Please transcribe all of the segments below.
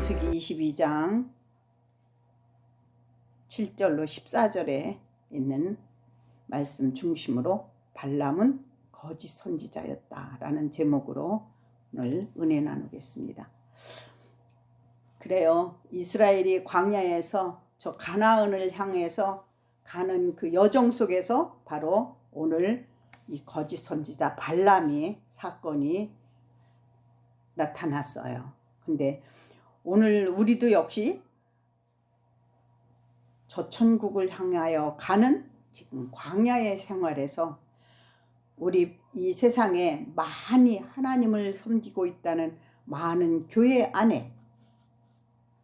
민수기 22장 7절로 14절에 있는 말씀 중심으로 발람은 거짓 선지자였다라는 제목으로 오늘 은혜 나누겠습니다. 그래요. 이스라엘이 광야에서 저 가나안을 향해서 가는 그 여정 속에서 바로 오늘 이 거짓 선지자 발람의 사건이 나타났어요. 근데 오늘 우리도 역시 저 천국을 향하여 가는 지금 광야의 생활에서 우리 이 세상에 많이 하나님을 섬기고 있다는 많은 교회 안에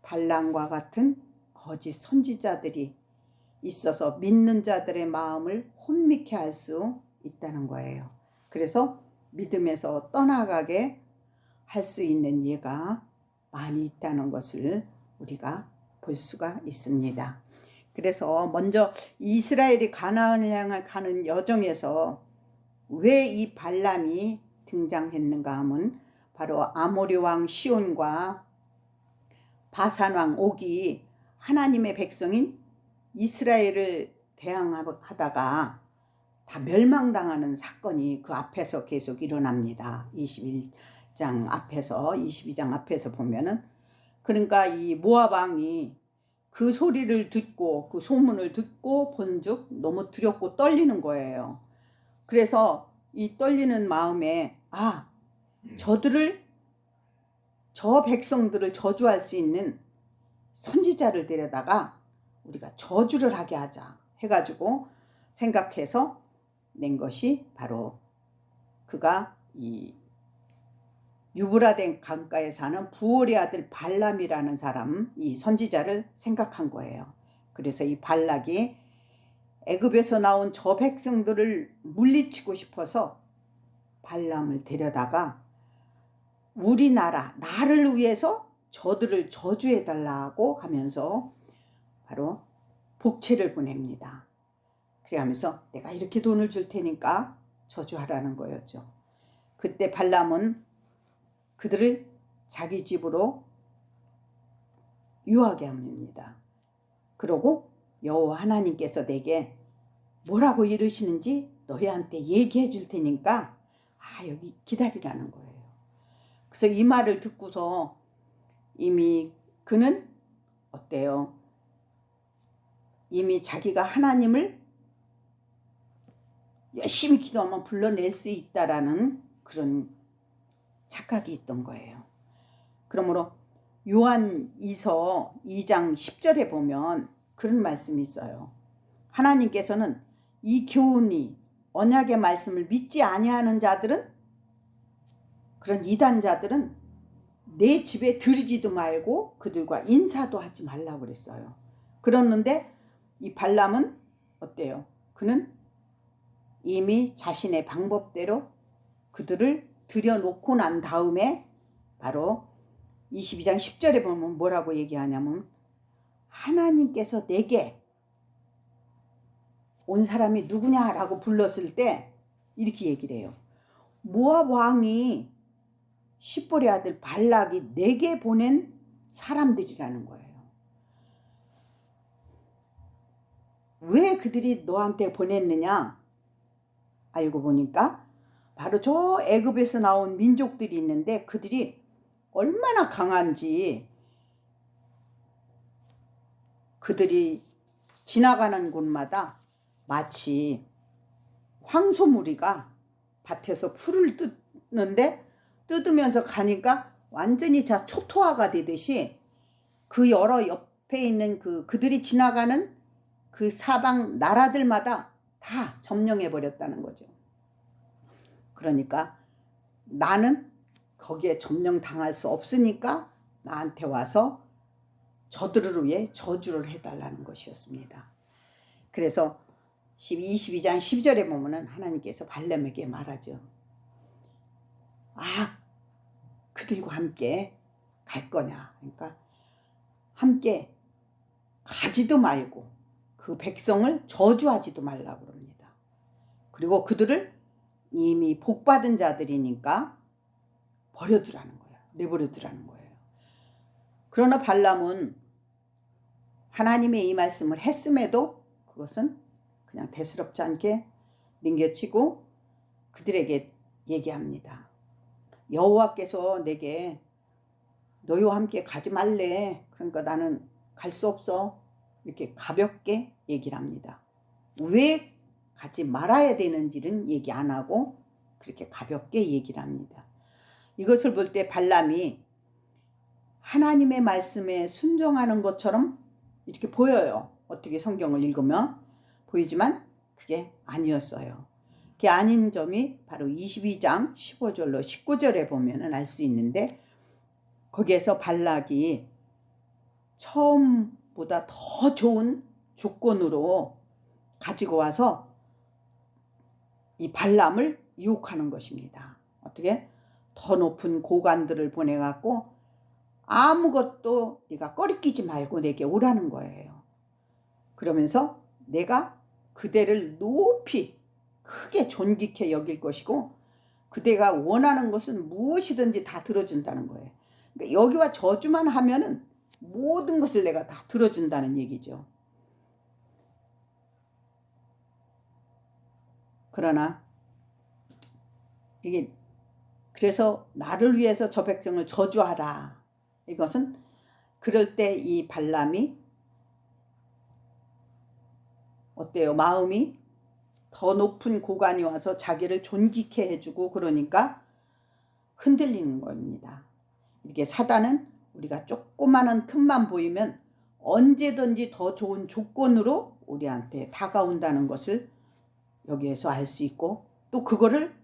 발람과 같은 거짓 선지자들이 있어서 믿는 자들의 마음을 혼미케 할 수 있다는 거예요. 그래서 믿음에서 떠나가게 할 수 있는 예가 많이 있다는 것을 우리가 볼 수가 있습니다. 그래서 먼저 이스라엘이 가나안을 향해 가는 여정에서 왜 이 발람이 등장했는가 하면 바로 아모리 왕 시온과 바산 왕 옥이 하나님의 백성인 이스라엘을 대항하다가 다 멸망당하는 사건이 그 앞에서 계속 일어납니다. 21장 앞에서 22장 앞에서 보면은, 그러니까 이 모압 왕이 그 소리를 듣고 그 소문을 듣고 본즉 너무 두렵고 떨리는 거예요. 그래서 이 떨리는 마음에 저 백성들을 저주할 수 있는 선지자를 데려다가 우리가 저주를 하게 하자 해가지고 생각해서 낸 것이 바로 그가 이 유브라데 강가에 사는 부올의 아들 발람이라는 사람, 이 선지자를 생각한 거예요. 그래서 이 발락이 애굽에서 나온 저 백성들을 물리치고 싶어서 발람을 데려다가 우리나라 나를 위해서 저들을 저주해 달라고 하면서 바로 복채를 보냅니다. 그래 하면서 내가 이렇게 돈을 줄 테니까 저주하라는 거였죠. 그때 발람은 그들을 자기 집으로 유하게 합니다. 그러고 여호와 하나님께서 내게 뭐라고 이르시는지 너희한테 얘기해 줄 테니까 여기 기다리라는 거예요. 그래서 이 말을 듣고서 이미 그는 어때요? 이미 자기가 하나님을 열심히 기도하면 불러낼 수 있다라는 그런 착각이 있던 거예요. 그러므로 요한이서 2장 10절에 보면 그런 말씀이 있어요. 하나님께서는 이 교훈이 언약의 말씀을 믿지 아니하는 자들은, 그런 이단자들은 내 집에 들이지도 말고 그들과 인사도 하지 말라고 그랬어요. 그러는데 이 발람은 어때요? 그는 이미 자신의 방법대로 그들을 들여놓고 난 다음에 바로 22장 10절에 보면 뭐라고 얘기하냐면, 하나님께서 내게 온 사람이 누구냐라고 불렀을 때 이렇게 얘기를 해요. 모압 왕이 십볼의 아들 발락이 내게 보낸 사람들이라는 거예요. 왜 그들이 너한테 보냈느냐? 알고 보니까 바로 저 애굽에서 나온 민족들이 있는데 그들이 얼마나 강한지, 그들이 지나가는 곳마다 마치 황소무리가 밭에서 풀을 뜯으면서 가니까 완전히 다 초토화가 되듯이 그 여러 옆에 있는 그들이 지나가는 그 사방 나라들마다 다 점령해 버렸다는 거죠. 그러니까 나는 거기에 점령당할 수 없으니까 나한테 와서 저들을 위해 저주를 해달라는 것이었습니다. 그래서 22장 10절에 보면은 하나님께서 발람에게 말하죠. 그들과 함께 갈 거냐? 그러니까 함께 가지도 말고 그 백성을 저주하지도 말라고 그럽니다. 그리고 그들을 이미 복받은 자들이니까 버려두라는 거예요. 내버려두라는 거예요. 그러나 발람은 하나님의 이 말씀을 했음에도 그것은 그냥 대수롭지 않게 넘겨치고 그들에게 얘기합니다. 여호와께서 내게 너희와 함께 가지 말래. 그러니까 나는 갈 수 없어. 이렇게 가볍게 얘기를 합니다. 왜 가지 말아야 되는지는 얘기 안 하고 그렇게 가볍게 얘기를 합니다. 이것을 볼 때 발람이 하나님의 말씀에 순종하는 것처럼 이렇게 보여요. 어떻게 성경을 읽으면 보이지만 그게 아니었어요. 그게 아닌 점이 바로 22장 15절로 19절에 보면 알 수 있는데, 거기에서 발락이 처음보다 더 좋은 조건으로 가지고 와서 이 발람을 유혹하는 것입니다. 어떻게? 더 높은 고관들을 보내갖고 아무것도 네가 꺼리끼지 말고 내게 오라는 거예요. 그러면서 내가 그대를 높이 크게 존귀케 여길 것이고 그대가 원하는 것은 무엇이든지 다 들어준다는 거예요. 그러니까 여기와 저주만 하면은 모든 것을 내가 다 들어준다는 얘기죠. 그러나 이게 그래서 나를 위해서 저 백성을 저주하라. 이것은 그럴 때 이 발람이 어때요? 마음이 더 높은 고관이 와서 자기를 존귀케 해주고 그러니까 흔들리는 겁니다. 이렇게 사단은 우리가 조그마한 틈만 보이면 언제든지 더 좋은 조건으로 우리한테 다가온다는 것을 여기에서 알 수 있고, 또 그거를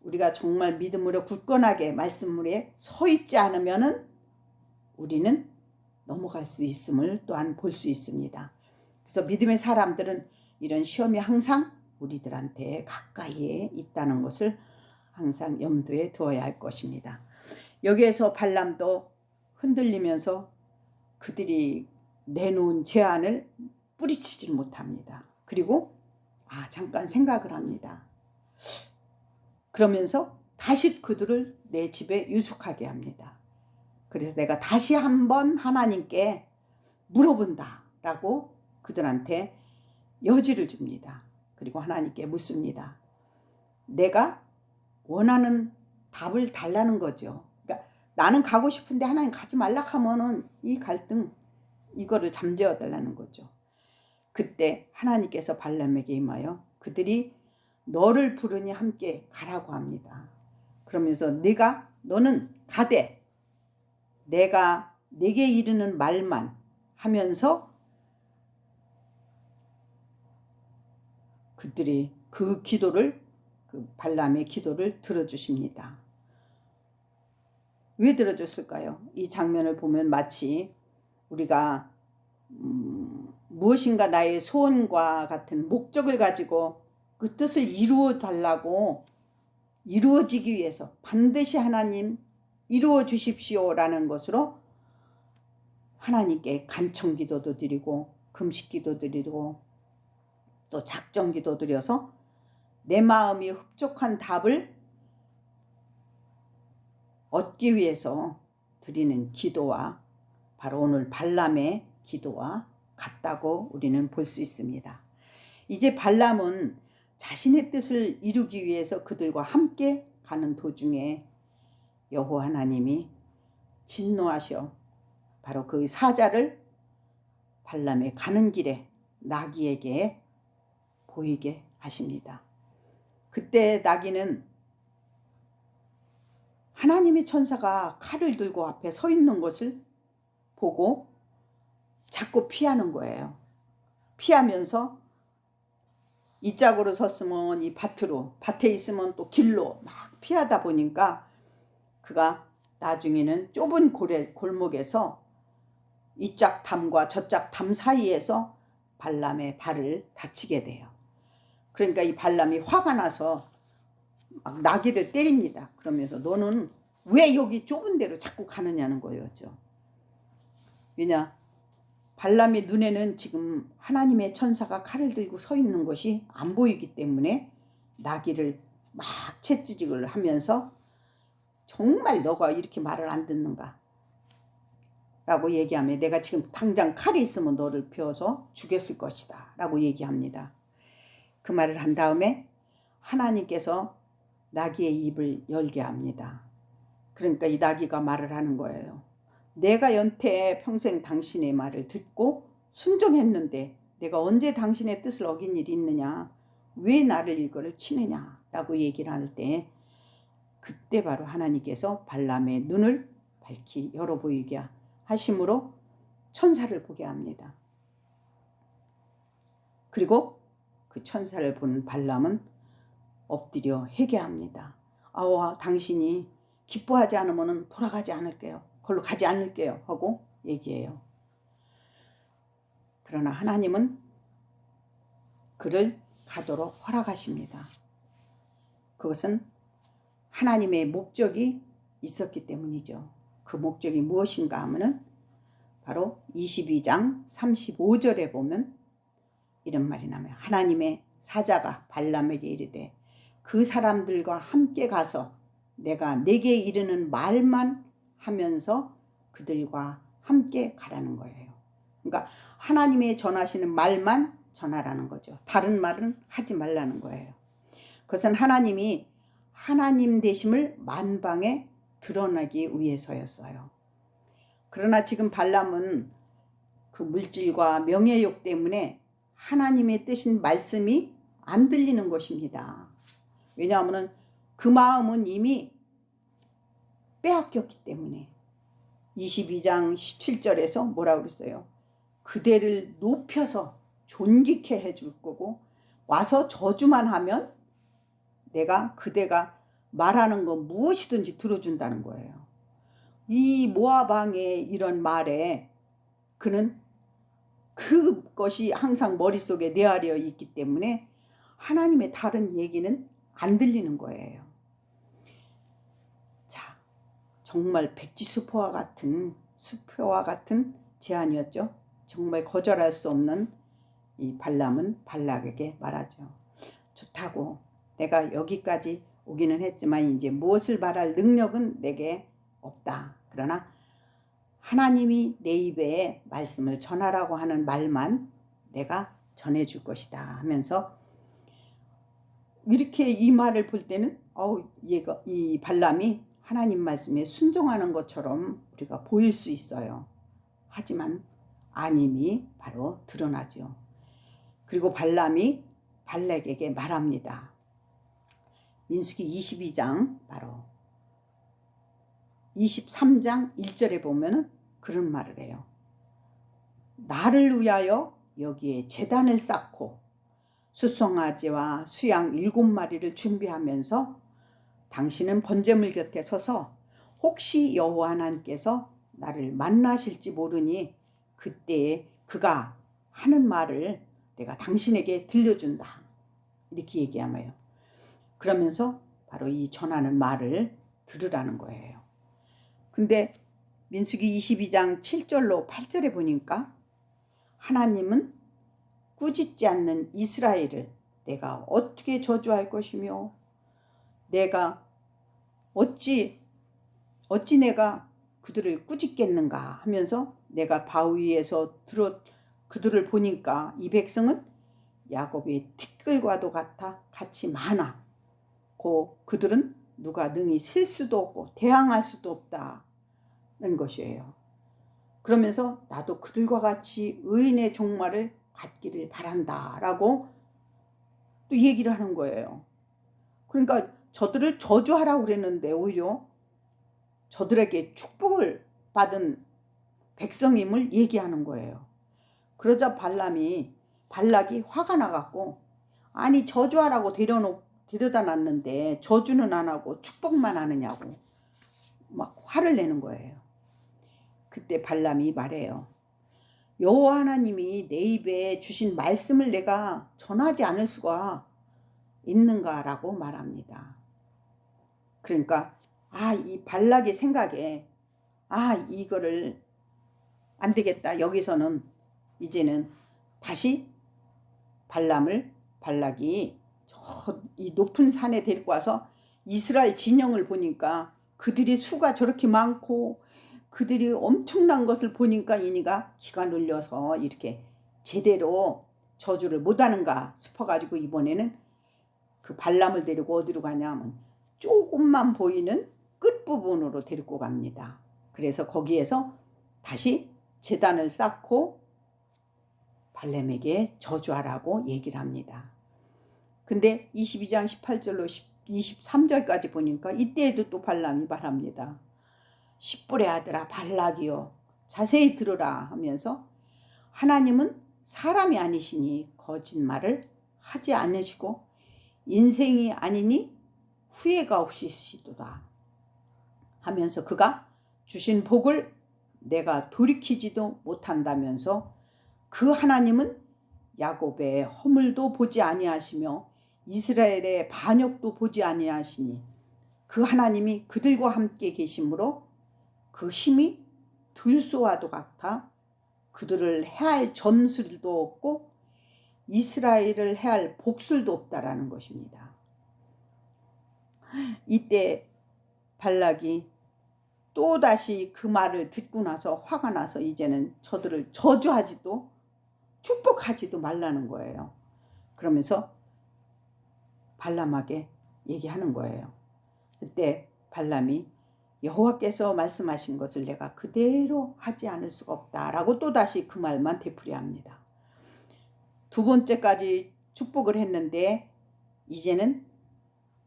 우리가 정말 믿음으로 굳건하게 말씀물에 서 있지 않으면은 우리는 넘어갈 수 있음을 또한 볼 수 있습니다. 그래서 믿음의 사람들은 이런 시험이 항상 우리들한테 가까이에 있다는 것을 항상 염두에 두어야 할 것입니다. 여기에서 발람도 흔들리면서 그들이 내놓은 제안을 뿌리치지 못합니다. 그리고 잠깐 생각을 합니다. 그러면서 다시 그들을 내 집에 유숙하게 합니다. 그래서 내가 다시 한번 하나님께 물어본다 라고 그들한테 여지를 줍니다. 그리고 하나님께 묻습니다. 내가 원하는 답을 달라는 거죠. 그러니까 나는 가고 싶은데 하나님 가지 말라 하면은 이 갈등 이거를 잠재워 달라는 거죠. 그때 하나님께서 발람에게 임하여 그들이 너를 부르니 함께 가라고 합니다. 그러면서 너는 가되 내가 내게 이르는 말만 하면서 그들이 그 발람의 기도를 들어주십니다. 왜 들어줬을까요? 이 장면을 보면 마치 우리가 무엇인가 나의 소원과 같은 목적을 가지고 그 뜻을 이루어 달라고, 이루어지기 위해서 반드시 하나님 이루어 주십시오 라는 것으로 하나님께 간청 기도도 드리고 금식 기도 드리고 또 작정 기도 드려서 내 마음이 흡족한 답을 얻기 위해서 드리는 기도와 바로 오늘 발람의 기도와 같다고 우리는 볼 수 있습니다. 이제 발람은 자신의 뜻을 이루기 위해서 그들과 함께 가는 도중에 여호와 하나님이 진노하셔 바로 그 사자를 발람의 가는 길에 나귀에게 보이게 하십니다. 그때 나귀는 하나님의 천사가 칼을 들고 앞에 서 있는 것을 보고 자꾸 피하는 거예요. 피하면서 이 짝으로 섰으면 이 밭에 있으면 또 길로 막 피하다 보니까 그가 나중에는 좁은 골목에서 이 짝 담과 저 짝 담 사이에서 발람의 발을 다치게 돼요. 그러니까 이 발람이 화가 나서 막 나귀를 때립니다. 그러면서 너는 왜 여기 좁은 데로 자꾸 가느냐는 거였죠. 왜냐? 발람의 눈에는 지금 하나님의 천사가 칼을 들고 서 있는 것이 안 보이기 때문에 나귀를 막 채찍을 하면서 정말 너가 이렇게 말을 안 듣는가? 라고 얘기하며 내가 지금 당장 칼이 있으면 너를 베어서 죽였을 것이다 라고 얘기합니다. 그 말을 한 다음에 하나님께서 나귀의 입을 열게 합니다. 그러니까 이 나귀가 말을 하는 거예요. 내가 연태 평생 당신의 말을 듣고 순종했는데 내가 언제 당신의 뜻을 어긴 일이 있느냐? 왜 나를 이거를 치느냐? 라고 얘기를 할 때 그때 바로 하나님께서 발람의 눈을 밝히 열어 보이게 하심으로 천사를 보게 합니다. 그리고 그 천사를 본 발람은 엎드려 회개합니다. 아와 당신이 기뻐하지 않으면 돌아가지 않을게요. 걸로 가지 않을게요. 하고 얘기해요. 그러나 하나님은 그를 가도록 허락하십니다. 그것은 하나님의 목적이 있었기 때문이죠. 그 목적이 무엇인가 하면은 바로 22장 35절에 보면 이런 말이 나와요. 하나님의 사자가 발람에게 이르되 그 사람들과 함께 가서 내가 내게 이르는 말만 하면서 그들과 함께 가라는 거예요. 그러니까 하나님의 전하시는 말만 전하라는 거죠. 다른 말은 하지 말라는 거예요. 그것은 하나님이 하나님 되심을 만방에 드러나기 위해서였어요. 그러나 지금 발람은 그 물질과 명예욕 때문에 하나님의 뜻인 말씀이 안 들리는 것입니다. 왜냐하면 그 마음은 이미 빼앗겼기 때문에 22장 17절에서 뭐라고 그랬어요? 그대를 높여서 존귀케 해줄 거고 와서 저주만 하면 내가 그대가 말하는 거 무엇이든지 들어준다는 거예요. 이 모압 왕의 이런 말에 그는 그것이 항상 머릿속에 내하려 있기 때문에 하나님의 다른 얘기는 안 들리는 거예요. 자, 정말 백지수표와 같은 제안이었죠. 정말 거절할 수 없는 이 발람은 발락에게 말하죠. 좋다고 내가 여기까지 오기는 했지만 이제 무엇을 말할 능력은 내게 없다. 그러나 하나님이 내 입에 말씀을 전하라고 하는 말만 내가 전해줄 것이다 하면서 이렇게 이 말을 볼 때는 얘가 이 발람이 하나님 말씀에 순종하는 것처럼 우리가 보일 수 있어요. 하지만 아님이 바로 드러나죠. 그리고 발람이 발락에게 말합니다. 민수기 22장 바로 23장 1절에 보면은 그런 말을 해요. 나를 위하여 여기에 제단을 쌓고 수송아지와 수양 7마리를 준비하면서 당신은 번제물 곁에 서서 혹시 여호와 하나님께서 나를 만나실지 모르니 그때에 그가 하는 말을 내가 당신에게 들려준다. 이렇게 얘기하며요. 그러면서 바로 이 전하는 말을 들으라는 거예요. 근데 민수기 22장 7절로 8절에 보니까 하나님은 꾸짖지 않는 이스라엘을 내가 어떻게 저주할 것이며 내가 어찌 내가 그들을 꾸짖겠는가 하면서 내가 바위에서 그들을 보니까 이 백성은 야곱의 티끌과도 같이 많아. 그들은 누가 능히 셀 수도 없고 대항할 수도 없다는 것이에요. 그러면서 나도 그들과 같이 의인의 종말을 갖기를 바란다 라고 또 얘기를 하는 거예요. 그러니까 저들을 저주하라고 그랬는데 오히려 저들에게 축복을 받은 백성임을 얘기하는 거예요. 그러자 발락이 화가 나갖고 아니 저주하라고 데려다 놨는데 저주는 안 하고 축복만 하느냐고 막 화를 내는 거예요. 그때 발람이 말해요. 여호와 하나님이 내 입에 주신 말씀을 내가 전하지 않을 수가 있는가라고 말합니다. 그러니까 이 발락의 생각에 이거를 안 되겠다. 여기서는 이제는 다시 발락이 이 높은 산에 데리고 와서 이스라엘 진영을 보니까 그들의 수가 저렇게 많고 그들이 엄청난 것을 보니까 이니가 기가 눌려서 이렇게 제대로 저주를 못하는가 싶어가지고 이번에는 그 발람을 데리고 어디로 가냐면 조금만 보이는 끝부분으로 데리고 갑니다. 그래서 거기에서 다시 제단을 쌓고 발람에게 저주하라고 얘기를 합니다. 근데 22장 18절로 23절까지 보니까 이때에도 또 발람이 말합니다. 십볼의 아들아 발락이여 자세히 들으라 하면서 하나님은 사람이 아니시니 거짓말을 하지 않으시고 인생이 아니니 후회가 없으시도다 하면서 그가 주신 복을 내가 돌이키지도 못한다면서 그 하나님은 야곱의 허물도 보지 아니하시며 이스라엘의 반역도 보지 아니하시니 그 하나님이 그들과 함께 계심으로 그 힘이 들소와도 같아 그들을 해할 점술도 없고 이스라엘을 해할 복술도 없다라는 것입니다. 이때 발락이 또다시 그 말을 듣고 나서 화가 나서 이제는 저들을 저주하지도 축복하지도 말라는 거예요. 그러면서 발람에게 얘기하는 거예요. 그때 발람이 여호와께서 말씀하신 것을 내가 그대로 하지 않을 수가 없다라고 또다시 그 말만 되풀이합니다. 두 번째까지 축복을 했는데 이제는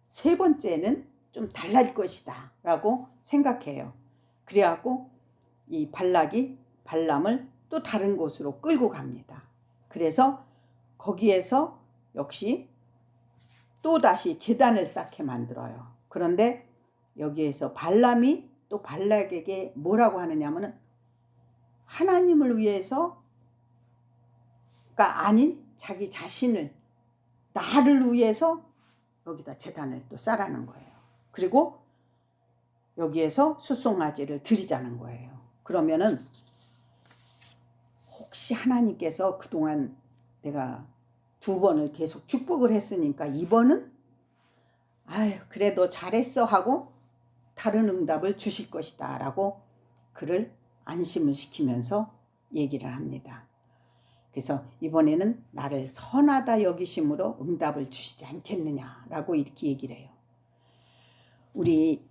세 번째는 좀 달라질 것이다 라고 생각해요. 그래갖고 이 발락이 발람을 또 다른 곳으로 끌고 갑니다. 그래서 거기에서 역시 또다시 제단을 쌓게 만들어요. 그런데 여기에서 발람이 또 발락에게 뭐라고 하느냐면은 하나님을 위해서가 아닌 자기 자신을 나를 위해서 여기다 제단을 또 쌓라는 거예요. 그리고 여기에서 숫송아지를 드리자는 거예요. 그러면은 혹시 하나님께서 그동안 내가 두 번을 계속 축복을 했으니까 이번은 아유 그래도 잘했어 하고 다른 응답을 주실 것이다 라고 그를 안심을 시키면서 얘기를 합니다. 그래서 이번에는 나를 선하다 여기심으로 응답을 주시지 않겠느냐라고 이렇게 얘기를 해요. 우리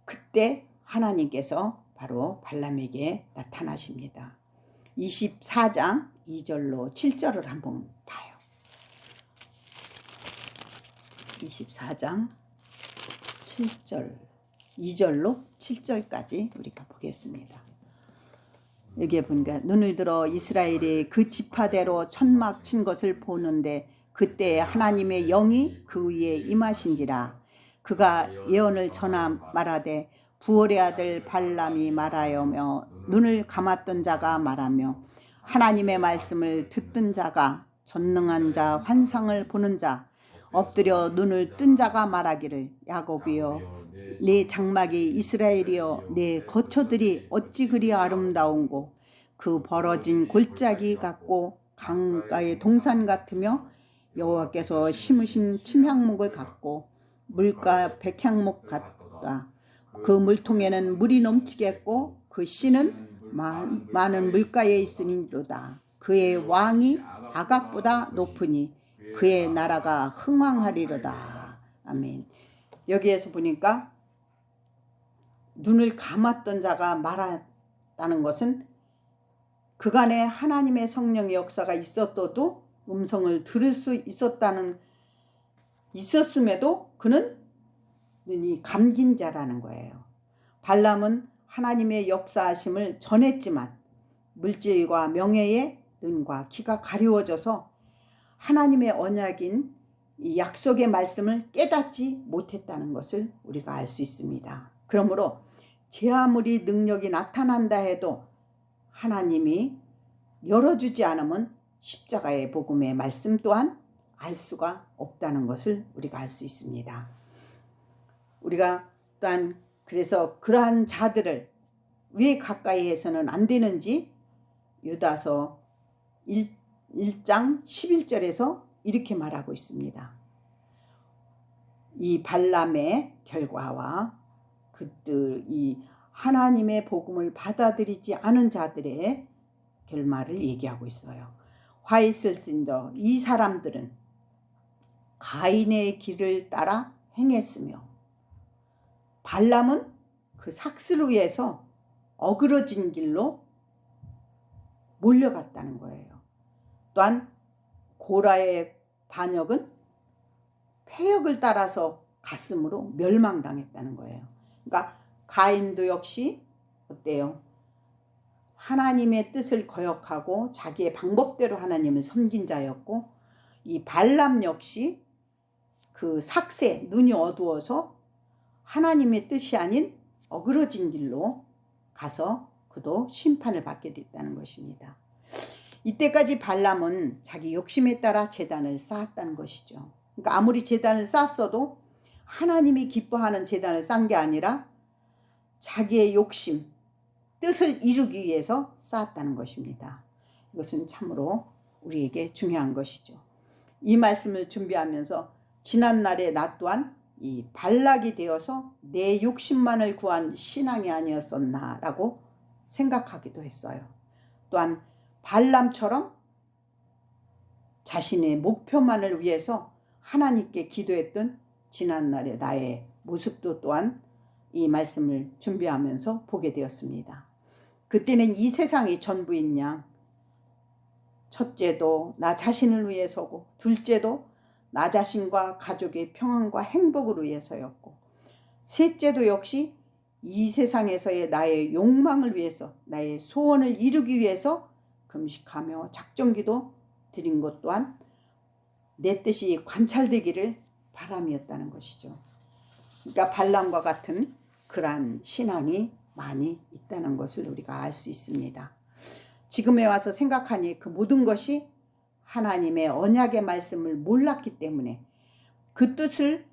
그때 하나님께서 바로 발람에게 나타나십니다. 24장 2절로 7절을 한번 봐요. 24장 7절 2절로 7절까지 우리가 보겠습니다. 여기에 보니까 눈을 들어 이스라엘이 그 지파대로 천막 친 것을 보는데 그때 하나님의 영이 그 위에 임하신지라. 그가 예언을 전하 말하되 부올의 아들 발람이 말하여며 눈을 감았던 자가 말하며 하나님의 말씀을 듣던 자가 전능한 자 환상을 보는 자 엎드려 눈을 뜬 자가 말하기를 야곱이여 내 장막이 이스라엘이여 내 거처들이 어찌 그리 아름다운고 그 벌어진 골짜기 같고 강가의 동산 같으며 여호와께서 심으신 침향목을 같고 물가 백향목 같다. 그 물통에는 물이 넘치겠고 그 씨는 많은 물가에 있으니로다. 그의 왕이 아각보다 높으니 그의 나라가 흥왕하리로다. 아멘. 여기에서 보니까 눈을 감았던 자가 말했다는 것은 그간에 하나님의 성령의 역사가 있었어도 음성을 들을 수 있었음에도 그는 눈이 감긴 자라는 거예요. 발람은 하나님의 역사하심을 전했지만 물질과 명예에 눈과 귀가 가리워져서 하나님의 언약인 이 약속의 말씀을 깨닫지 못했다는 것을 우리가 알 수 있습니다. 그러므로 제 아무리 능력이 나타난다 해도 하나님이 열어주지 않으면 십자가의 복음의 말씀 또한 알 수가 없다는 것을 우리가 알 수 있습니다. 우리가 또한 그래서 그러한 자들을 왜 가까이 해서는 안 되는지 유다서 1장 11절에서 이렇게 말하고 있습니다. 이 발람의 결과와 그들 이 하나님의 복음을 받아들이지 않은 자들의 결말을 얘기하고 있어요. 화이슬신저, 이 사람들은 가인의 길을 따라 행했으며 발람은 그 삭스를 위해서 어그러진 길로 몰려갔다는 거예요. 또한 고라의 반역은 패역을 따라서 갔으므로 멸망당했다는 거예요. 그러니까 가인도 역시 어때요? 하나님의 뜻을 거역하고 자기의 방법대로 하나님을 섬긴 자였고, 이 발람 역시 그 삭새, 눈이 어두워서 하나님의 뜻이 아닌 어그러진 길로 가서 그도 심판을 받게 됐다는 것입니다. 이때까지 발람은 자기 욕심에 따라 제단을 쌓았다는 것이죠. 그러니까 아무리 제단을 쌓았어도 하나님이 기뻐하는 제단을 쌓은 게 아니라 자기의 욕심, 뜻을 이루기 위해서 쌓았다는 것입니다. 이것은 참으로 우리에게 중요한 것이죠. 이 말씀을 준비하면서 지난날에 나 또한 이 발락이 되어서 내 욕심만을 구한 신앙이 아니었었나 라고 생각하기도 했어요. 또한 발람처럼 자신의 목표만을 위해서 하나님께 기도했던 지난날의 나의 모습도 또한 이 말씀을 준비하면서 보게 되었습니다. 그때는 이 세상이 전부인 양, 첫째도 나 자신을 위해서고 둘째도 나 자신과 가족의 평안과 행복을 위해서였고, 셋째도 역시 이 세상에서의 나의 욕망을 위해서, 나의 소원을 이루기 위해서 금식하며 작정기도 드린 것 또한 내 뜻이 관찰되기를 바람이었다는 것이죠. 그러니까 발람과 같은 그러한 신앙이 많이 있다는 것을 우리가 알 수 있습니다. 지금에 와서 생각하니 그 모든 것이 하나님의 언약의 말씀을 몰랐기 때문에 그 뜻을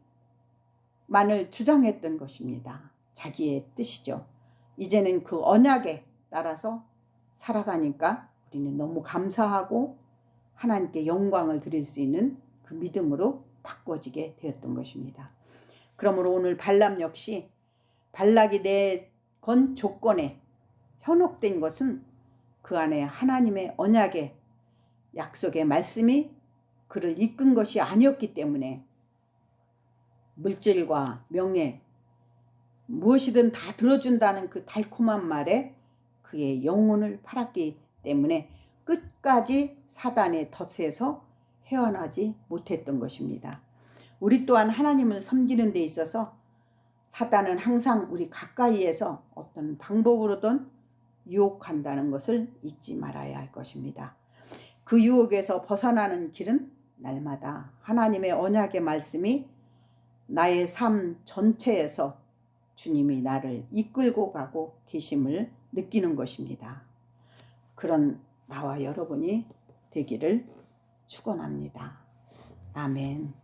만을 주장했던 것입니다. 자기의 뜻이죠. 이제는 그 언약에 따라서 살아가니까 우리는 너무 감사하고 하나님께 영광을 드릴 수 있는 그 믿음으로 바꿔지게 되었던 것입니다. 그러므로 오늘 발람 역시 발락이 내건 조건에 현혹된 것은 그 안에 하나님의 언약의 약속의 말씀이 그를 이끈 것이 아니었기 때문에 물질과 명예, 무엇이든 다 들어준다는 그 달콤한 말에 그의 영혼을 팔았기 때문에 끝까지 사단의 덫에서 헤어나지 못했던 것입니다. 우리 또한 하나님을 섬기는 데 있어서 사단은 항상 우리 가까이에서 어떤 방법으로든 유혹한다는 것을 잊지 말아야 할 것입니다. 그 유혹에서 벗어나는 길은 날마다 하나님의 언약의 말씀이 나의 삶 전체에서 주님이 나를 이끌고 가고 계심을 느끼는 것입니다. 그런 나와 여러분이 되기를 축원합니다. 아멘.